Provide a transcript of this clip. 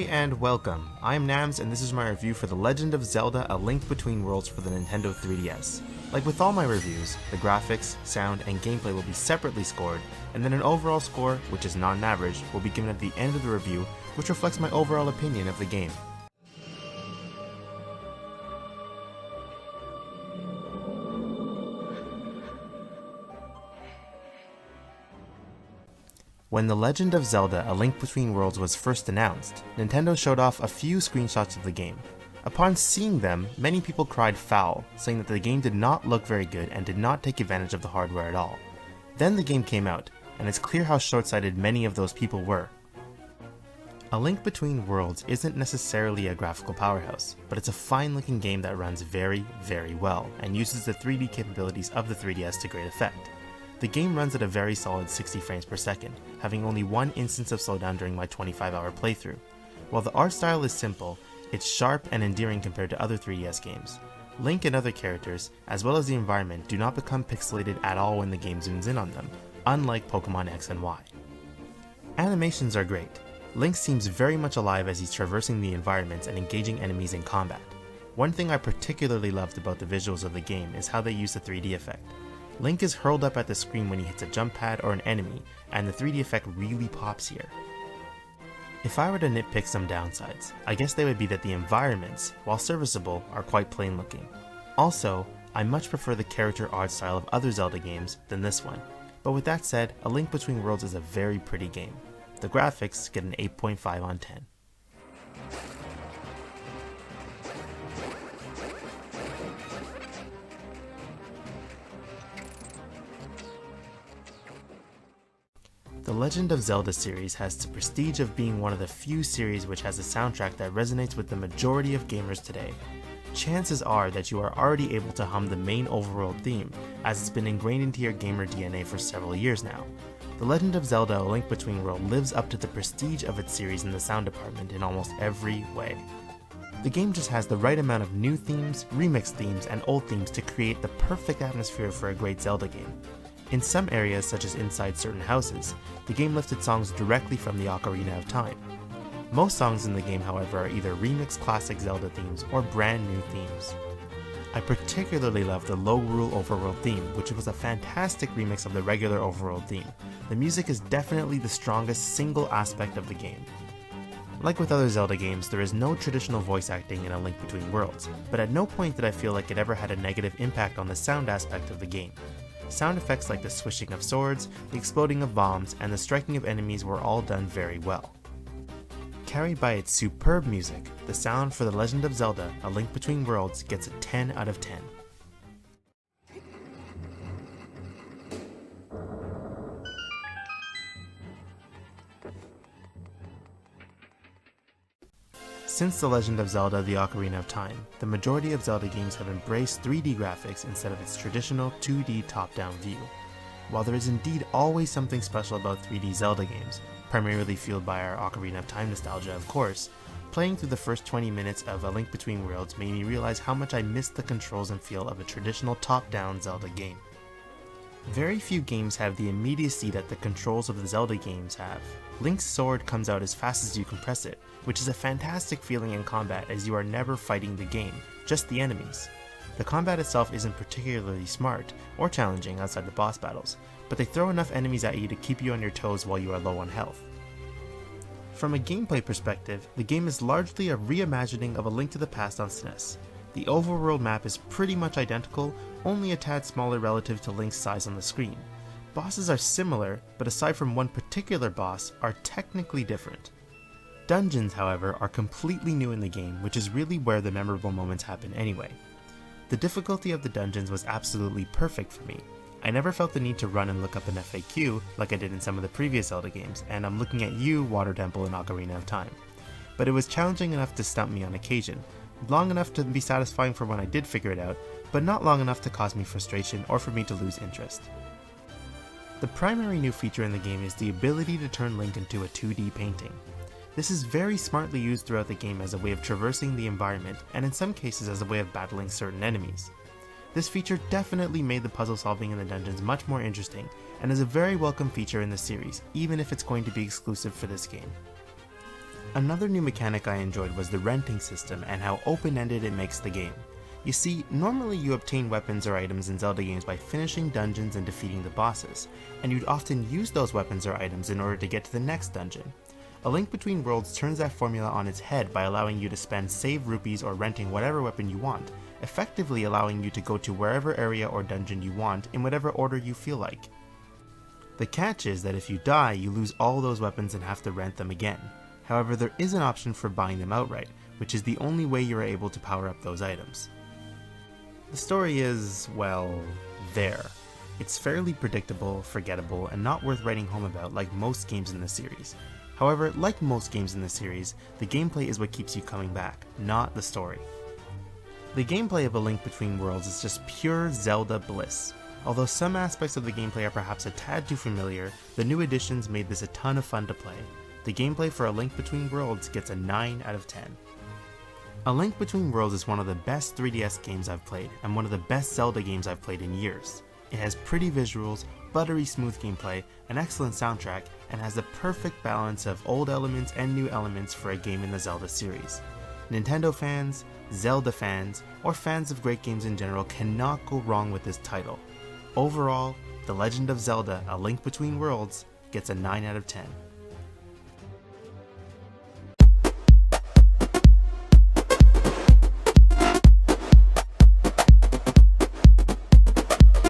Hey and welcome, I'm Nnamz and this is my review for The Legend of Zelda A Link Between Worlds for the Nintendo 3DS. Like with all my reviews, the graphics, sound, and gameplay will be separately scored, and then an overall score, which is not an average, will be given at the end of the review, which reflects my overall opinion of the game. When The Legend of Zelda A Link Between Worlds was first announced, Nintendo showed off a few screenshots of the game. Upon seeing them, many people cried foul, saying that the game did not look very good and did not take advantage of the hardware at all. Then the game came out, and it's clear how short-sighted many of those people were. A Link Between Worlds isn't necessarily a graphical powerhouse, but it's a fine-looking game that runs very, very well, and uses the 3D capabilities of the 3DS to great effect. The game runs at a very solid 60 frames per second, having only one instance of slowdown during my 25-hour playthrough. While the art style is simple, it's sharp and endearing compared to other 3DS games. Link and other characters, as well as the environment, do not become pixelated at all when the game zooms in on them, unlike Pokemon X and Y. Animations are great. Link seems very much alive as he's traversing the environments and engaging enemies in combat. One thing I particularly loved about the visuals of the game is how they use the 3D effect. Link is hurled up at the screen when he hits a jump pad or an enemy, and the 3D effect really pops here. If I were to nitpick some downsides, I guess they would be that the environments, while serviceable, are quite plain looking. Also, I much prefer the character art style of other Zelda games than this one, but with that said, A Link Between Worlds is a very pretty game. The graphics get an 8.5 on 10. The Legend of Zelda series has the prestige of being one of the few series which has a soundtrack that resonates with the majority of gamers today. Chances are that you are already able to hum the main overworld theme, as it's been ingrained into your gamer DNA for several years now. The Legend of Zelda A Link Between Worlds lives up to the prestige of its series in the sound department in almost every way. The game just has the right amount of new themes, remixed themes, and old themes to create the perfect atmosphere for a great Zelda game. In some areas, such as inside certain houses, the game lifted songs directly from the Ocarina of Time. Most songs in the game, however, are either remixed classic Zelda themes or brand new themes. I particularly love the Lorule Overworld theme, which was a fantastic remix of the regular Overworld theme. The music is definitely the strongest single aspect of the game. Like with other Zelda games, there is no traditional voice acting in A Link Between Worlds, but at no point did I feel like it ever had a negative impact on the sound aspect of the game. Sound effects like the swishing of swords, the exploding of bombs, and the striking of enemies were all done very well. Carried by its superb music, the sound for The Legend of Zelda A Link Between Worlds gets a 10 out of 10. Since The Legend of Zelda The Ocarina of Time, the majority of Zelda games have embraced 3D graphics instead of its traditional 2D top-down view. While there is indeed always something special about 3D Zelda games, primarily fueled by our Ocarina of Time nostalgia of course, playing through the first 20 minutes of A Link Between Worlds made me realize how much I missed the controls and feel of a traditional top-down Zelda game. Very few games have the immediacy that the controls of the Zelda games have. Link's sword comes out as fast as you can press it, which is a fantastic feeling in combat as you are never fighting the game, just the enemies. The combat itself isn't particularly smart or challenging outside the boss battles, but they throw enough enemies at you to keep you on your toes while you are low on health. From a gameplay perspective, the game is largely a reimagining of A Link to the Past on SNES. The overworld map is pretty much identical, only a tad smaller relative to Link's size on the screen. Bosses are similar, but aside from one particular boss, are technically different. Dungeons, however, are completely new in the game, which is really where the memorable moments happen anyway. The difficulty of the dungeons was absolutely perfect for me. I never felt the need to run and look up an FAQ like I did in some of the previous Zelda games, and I'm looking at you, Water Temple and Ocarina of Time. But it was challenging enough to stump me on occasion, long enough to be satisfying for when I did figure it out, but not long enough to cause me frustration or for me to lose interest. The primary new feature in the game is the ability to turn Link into a 2D painting. This is very smartly used throughout the game as a way of traversing the environment, and in some cases as a way of battling certain enemies. This feature definitely made the puzzle solving in the dungeons much more interesting, and is a very welcome feature in the series, even if it's going to be exclusive for this game. Another new mechanic I enjoyed was the renting system and how open-ended it makes the game. You see, normally you obtain weapons or items in Zelda games by finishing dungeons and defeating the bosses, and you'd often use those weapons or items in order to get to the next dungeon. A Link Between Worlds turns that formula on its head by allowing you to spend save rupees or renting whatever weapon you want, effectively allowing you to go to wherever area or dungeon you want in whatever order you feel like. The catch is that if you die, you lose all those weapons and have to rent them again. However, there is an option for buying them outright, which is the only way you are able to power up those items. The story is, well, there. It's fairly predictable, forgettable, and not worth writing home about like most games in the series. However, like most games in the series, the gameplay is what keeps you coming back, not the story. The gameplay of A Link Between Worlds is just pure Zelda bliss. Although some aspects of the gameplay are perhaps a tad too familiar, the new additions made this a ton of fun to play. The gameplay for A Link Between Worlds gets a 9 out of 10. A Link Between Worlds is one of the best 3DS games I've played, and one of the best Zelda games I've played in years. It has pretty visuals, buttery smooth gameplay, an excellent soundtrack, and has the perfect balance of old elements and new elements for a game in the Zelda series. Nintendo fans, Zelda fans, or fans of great games in general cannot go wrong with this title. Overall, The Legend of Zelda: A Link Between Worlds gets a 9 out of 10.